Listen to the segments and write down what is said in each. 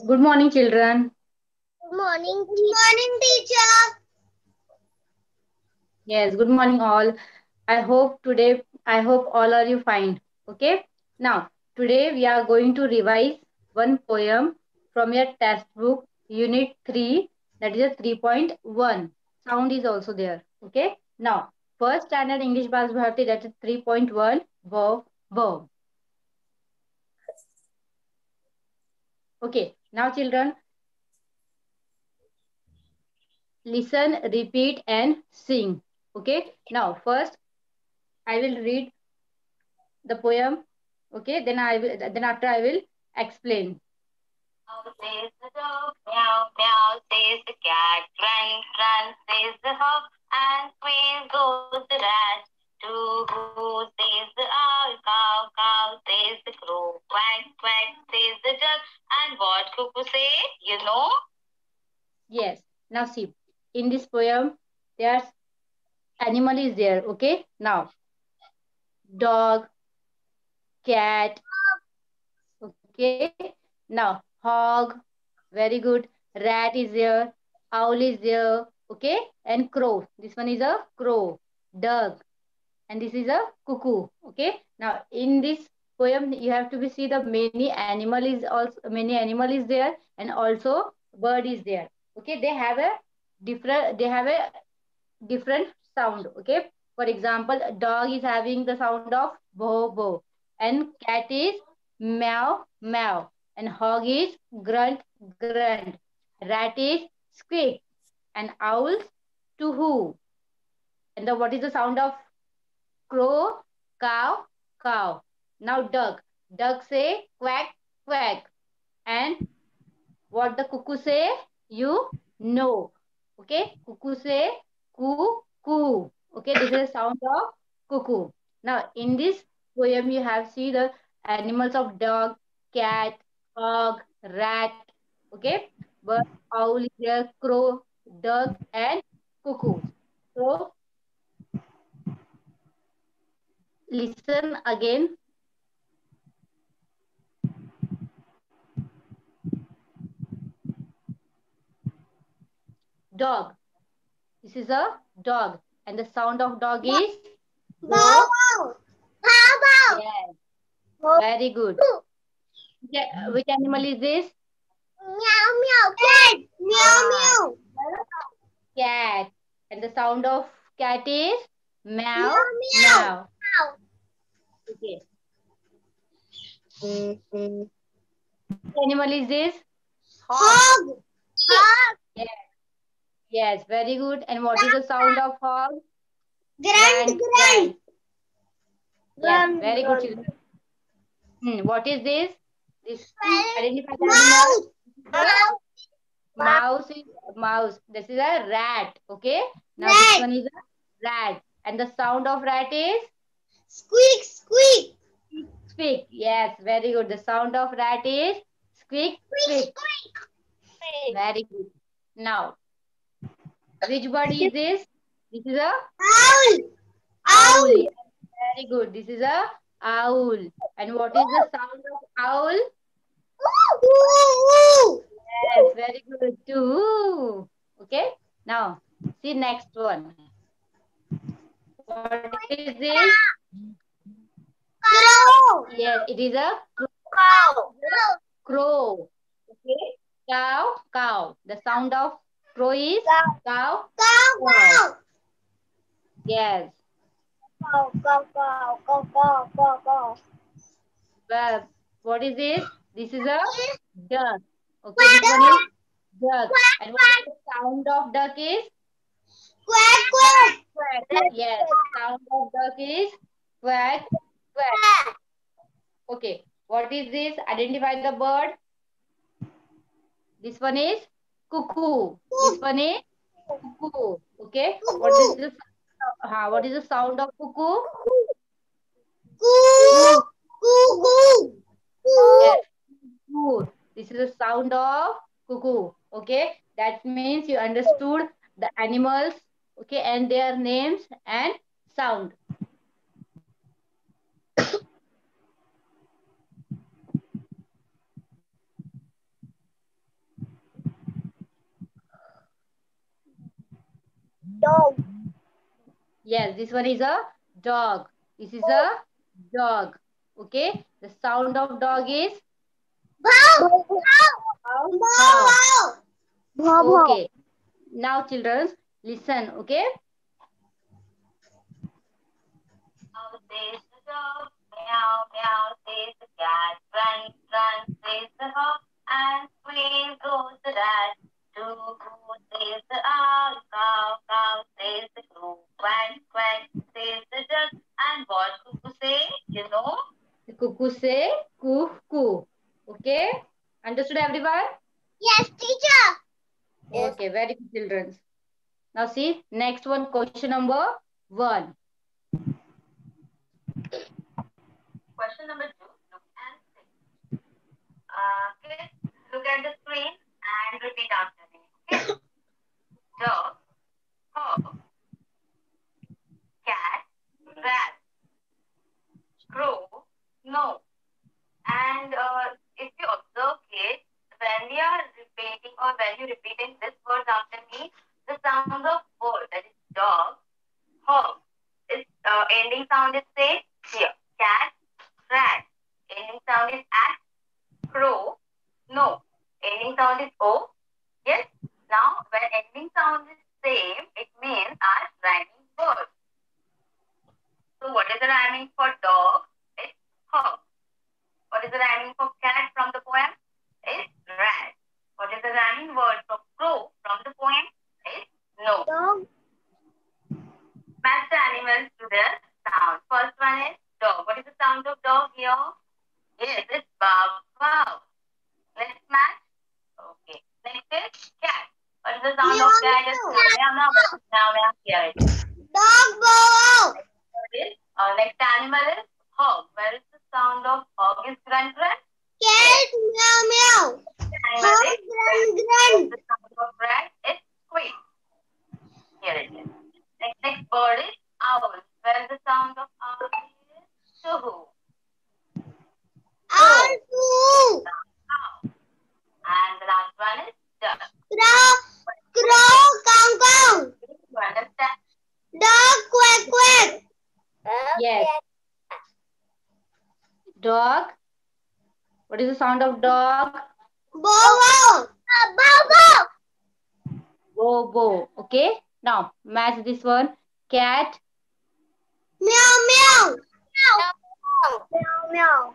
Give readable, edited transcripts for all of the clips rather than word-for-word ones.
Good morning, children. Good morning. Good morning, teacher. Yes, good morning, all. I hope all are you fine. Okay. Now, today we are going to revise one poem from your textbook, Unit 3, that is a 3.1. Sound is also there. Okay. Now, first standard English Bhas Bharati, that is 3.1, verb, verb. Okay. Now, children, listen, repeat, and sing. Okay. Now, first, I will read the poem. Okay, then after I will explain. Meow says the dog, meow meow says the cat, run run says the hog, and squeeze goes the rat. To who says the owl, cow cow says the crow, quack quack says the duck, and what cuckoo say? You know? Yes. Now see, in this poem, there's animal is there. Okay. Now, dog, cat. Okay. Now, hog, very good. Rat is there. Owl is there. Okay. And crow. This one is a crow. Duck. And this is a cuckoo. Okay. Now, in this poem, you have to be see the many animal is there, and also bird is there. Okay. They have a different sound. Okay. For example, dog is having the sound of bo bo, and cat is meow meow, and hog is grunt grunt, rat is squeak, and owls to who. And the what is the sound of crow? Cow, cow. Now duck say quack quack, and what the cuckoo say? You know. Okay. Cuckoo say coo coo. Okay. This is the sound of cuckoo. Now in this poem you have see the animals of dog, cat, hog, rat. Okay. But owl is there, crow, duck, and cuckoo. So listen again. Dog. This is a dog, and the sound of dog is Bow bo. bow. Bow bow. Yes. Very good. Which animal is this? Meow meow. Cat. Meow Ah, meow. cat. And the sound of cat is Meow meow, meow. meow. Okay. Which animal is this? Hog. Hog. Hog. Yes, yes, very good. And what is the sound of hog? Grunt Grunt, grunt. grunt. Yes, Grunt very good, grunt. children. What is this? This identify the animal. Mouse. This is a Mouse. mouse is mouse. This is a rat. Okay. Now this Rat. one is a rat. And the sound of rat is Squeak squeak. squeak. Yes, very good. The sound of rat is squeak, Squeak squeak. squeak. Very good. Now, which bird is this? This is a Owl. owl. Owl. Yes, very good. This is a owl. And what is the sound of owl? Woo, woo. Yes, very good too. Okay. Now, see next one. What is this? Crow. Yes, it is a Cow. crow. Okay. Cow, cow. The sound of crow is Cow. cow, Cow. cow. Cow. Yes. Cow. Cow. Cow. Cow. Cow. Cow. Cow. Well, what is this? This is a duck. Okay, Quack this one is quack. duck. Quack And what is quack. the sound of duck is? Quack quack. Quack. Yes, sound of duck is quack, quack. Quack. Okay, what is this? Identify the bird. This one is cuckoo. This one is cuckoo. Okay, what is the sound of cuckoo? Coo. Coo. Coo. Coo. Coo. Yes, coo. This is the sound of cuckoo. Okay, that means you understood the animals. Okay, and their names and sound. Yes, this one is a dog. This is a dog. Okay. The sound of dog is how? How? Bhav, bhav. Okay. Now, children, listen. Okay. Meow says the dog, meow meow says the cat, run run says the hawk, and squeal goes the rat. Hoo says the owl, cow cow says the crow, quack quack says the duck, and what cuckoo say? You know? The cuckoo say coo coo. Okay? Understood, everyone? Yes, teacher. Yes. Okay, very good, children. Now see, next one, question number 1. Question number 2, look and see. Kids, look at the screen and repeat after me. Okay? Dog, hog, cat, rat, crow, no. And if you observe kids, when we are repeating or when you repeating this word after me, the sound of word that is dog, hog, is ending sound is say here. Cat, rat, ending sound is at. Crow, no. Ending sound is O. Yes. Now, when ending sound is same, it means are rhyming words. So, what is the rhyming for dog? It's hog. What is the rhyming for cat from the poem? It's rat. What is the rhyming word for crow from the poem? It's no. Dog. Match the animals to their sound. First one is dog. What is the sound of dog here? Yes, it's bow wow. Let's match. Okay. Next is cat. What is the sound of cat? It's meow meow meow meow meow. Here it is. Dog bow. Next animal is hog. Where is the sound of hog? Is grunt grunt. Cat meow meow. Animal Hog is grunt rat. grunt. The sound of rat is squeak. Here it is. Next bird is owl. Where is the sound of owl? Is choo. Owl too. And the last one is duck. Crow. Crow cow cow. You understand? Dog quack quack. Yes. Dog. What is the sound of dog? Bow bow. Bow bow. Bo bo. Okay. Now match this one. Cat. Meow meow. Meow meow. Meow.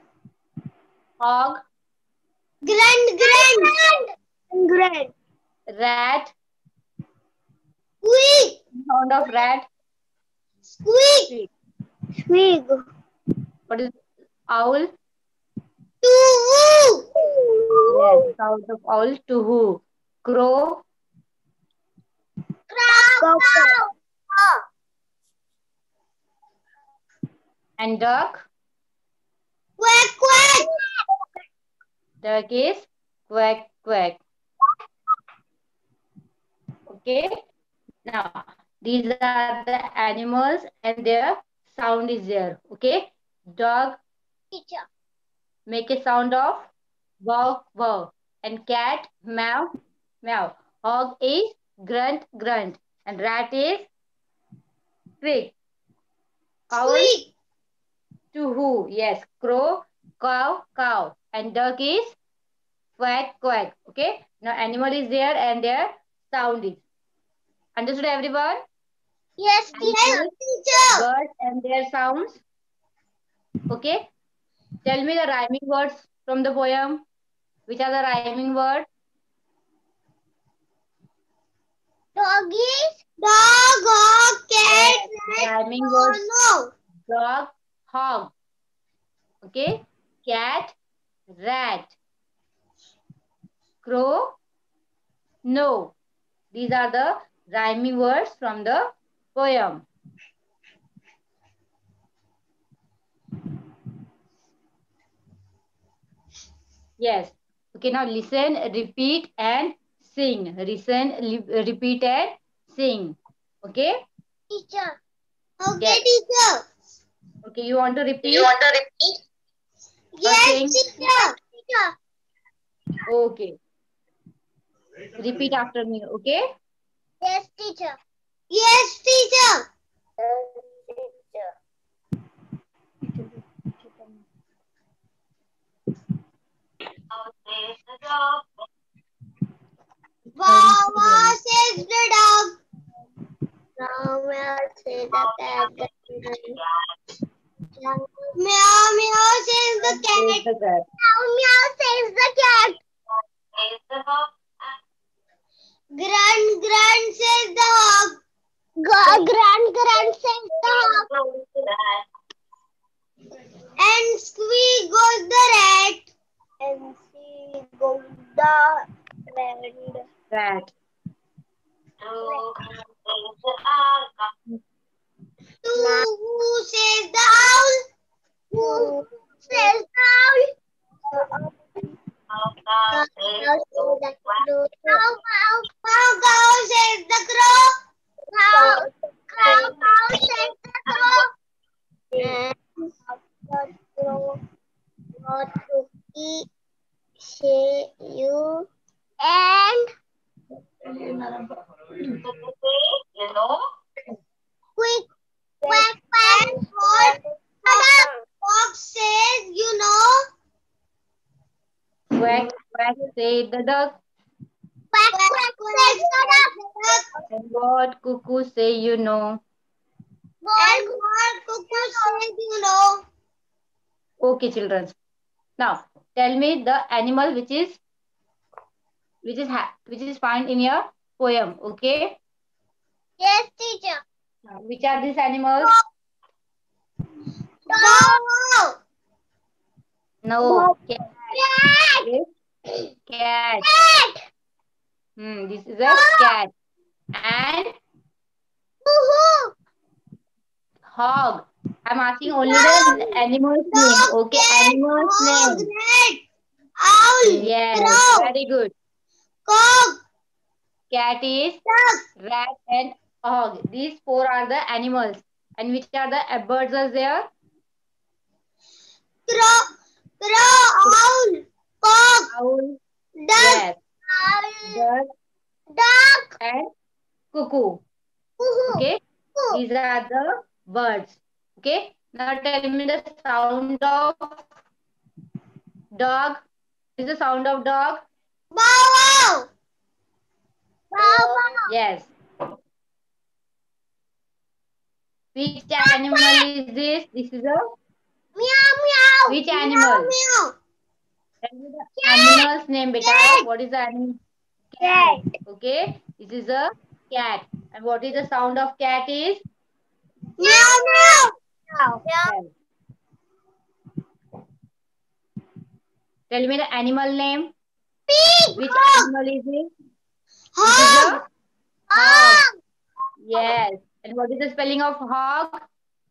Hog. Grunt grunt. Grunt. Rat. Squeak. Sound of rat. Squeak. Squeak. What is owl? Too. Yes. Sound of owl. To who? Crow. Crow cow. And duck. Quack quack. Duck is quack quack. Okay. Now these are the animals and their sound is there. Okay. Dog Teacher. make a sound of wow wow, and cat meow meow. Hog is grunt grunt, and rat is squeak. Owl Squeak. to who? Yes. Crow cow cow, and duck is quack quack. Okay. Now animal is there and their sound is. Understood, everyone? Yes, teacher. Teacher. Birds and their sounds. Okay. Tell me the rhyming words from the poem. Which are the rhyming words? Doggies. Dog, hog, cat, Yes. rat, Rhyming words. no. Dog, hog. Okay. Cat, rat. Crow, no. These are the rhyming words from the poem. Yes. Okay, now listen, repeat and sing. Listen, repeat and sing. Okay? Teacher. Okay, Yes. teacher. Okay, you want to repeat? You want to repeat? Yes, sing? teacher. Teacher. Okay. Repeat after me, okay? Yes, teacher. Yes, teacher. Wow, wow, says the dog. Meow, meow, says the cat. Meow, meow, says the Says cat. the cat. Meow, meow, says the cat. Grunt, grunt, says the hog. Grunt, grunt, says the hog. And squeak goes the rat. And see goes the rat. Rat. Who says the owl? Who says the owl? Cow says the crow. Cow says the crow. Cow says the crow. And the crow what to eat say you and quick quack quack what the fox says you know. Quack, quack, say the duck. Quack quack says the duck. And what cuckoo say you know. And what cuckoo says you know. Okay, children. Now, tell me the animal which is found in your poem. Okay. Yes, teacher. Which are these animals? Dog. No. Cat. Cat. Okay. Cat. Cat. This is a cat. And Woohoo. hog. I'm asking only the animal's name. Okay, animal's Dog. name. Rat. Owl. Yes, Crow. very good. Cock. Cat is Duck. rat and hog. These four are the animals. And which are the birds are there? Crow. Owl. Cock. Owl. Duck. Yes. Owl. Bird Duck. and cuckoo. Woohoo. Okay. These are the birds. Okay. Now tell me the sound of dog. What is the sound of dog? Bow wow. Bow wow. Yes. Which animal is this? This is a Meow meow. which Meow animal? meow. Tell me the animal's name, beta. Cat. What is the animal? Cat. Okay. This is a cat. And what is the sound of cat is? Meow meow. Meow. Yes. Tell me the animal name. Pig. Which Hog. animal is it? This is Hog. a hog. Hog. Yes. And what is the spelling of hog?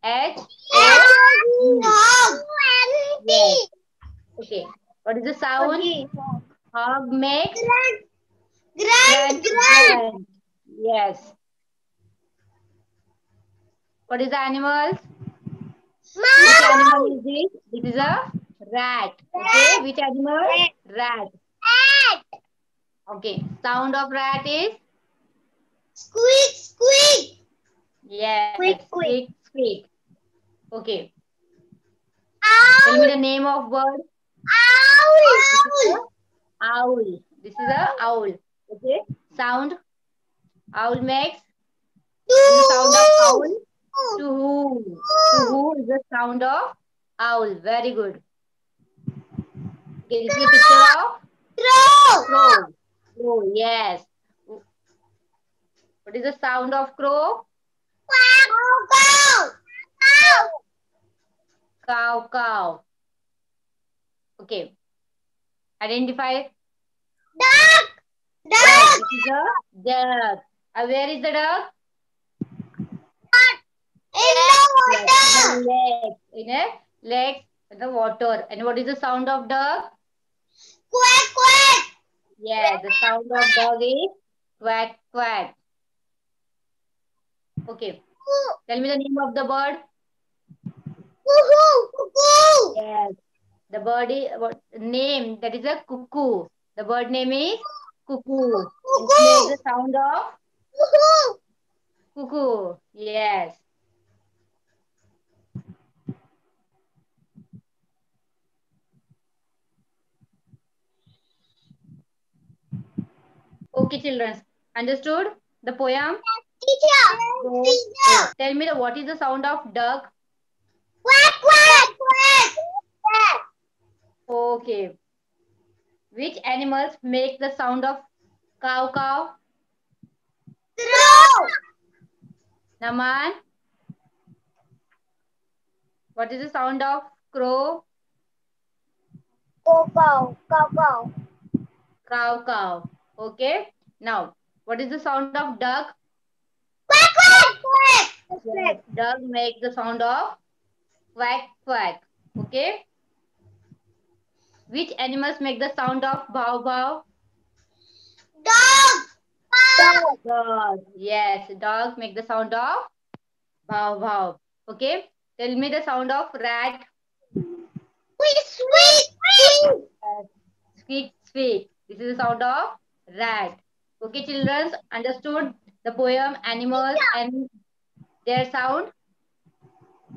H-O-G. Hog. Yes. Okay. What is the sound? Hog makes Grunt. grunt, Grunt. Grunt. grunt. Yes. What is the animal? Which animal is this? This is a rat. Okay. Which animal? Rat. Rat. Okay. Sound of rat is? Squeak. Squeak. Yes. Squeak, Squeak, squeak. Okay. Owl. Tell me the name of bird. Owl. Owl. This is a owl. Okay. Sound. Owl makes. This is the sound of owl. To who? To who is the sound of owl. Very good. Okay, this is a picture of Crow. crow. Crow, yes. What is the sound of crow? Quack. Cow. Cow. Cow, cow. Okay. Identify. Duck. Yes, Duck. this is a duck. Where is the duck? In the Yes, water. in the lake. In a lake in the water. And what is the sound of duck? Quack. Quack. Yes, the sound of dog is quack, quack. Okay. Tell me the name of the bird. Woohoo. Cuckoo. Yes. The bird is what name? That is a cuckoo. The bird name is cuckoo. It makes the sound of Woohoo. cuckoo. Yes. Okay, children. Understood the poem? Teacher. So, Teacher. tell me what is the sound of duck? Quack, quack, quack. Quack. Okay. Which animals make the sound of cow cow? Crow. Naman, what is the sound of crow? Cow, cow, cow, cow. Cow cow. Okay. Now, what is the sound of duck? Quack, quack, quack. Yes, duck make the sound of quack quack. Okay. Which animals make the sound of bow bow? Dog. Dog. Dog. Yes, dogs make the sound of bow bow. Okay. Tell me the sound of rat. Squeak, squeak, squeak. Squeak squeak. This is the sound of rat. Okay, children, understood the poem animals and their sound?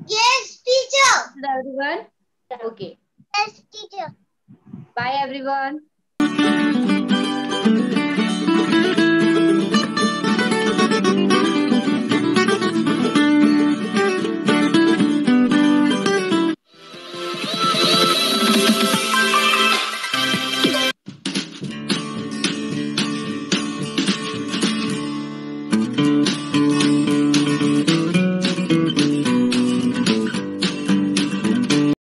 Yes, teacher. Understood everyone? Okay. Yes, teacher. Bye everyone.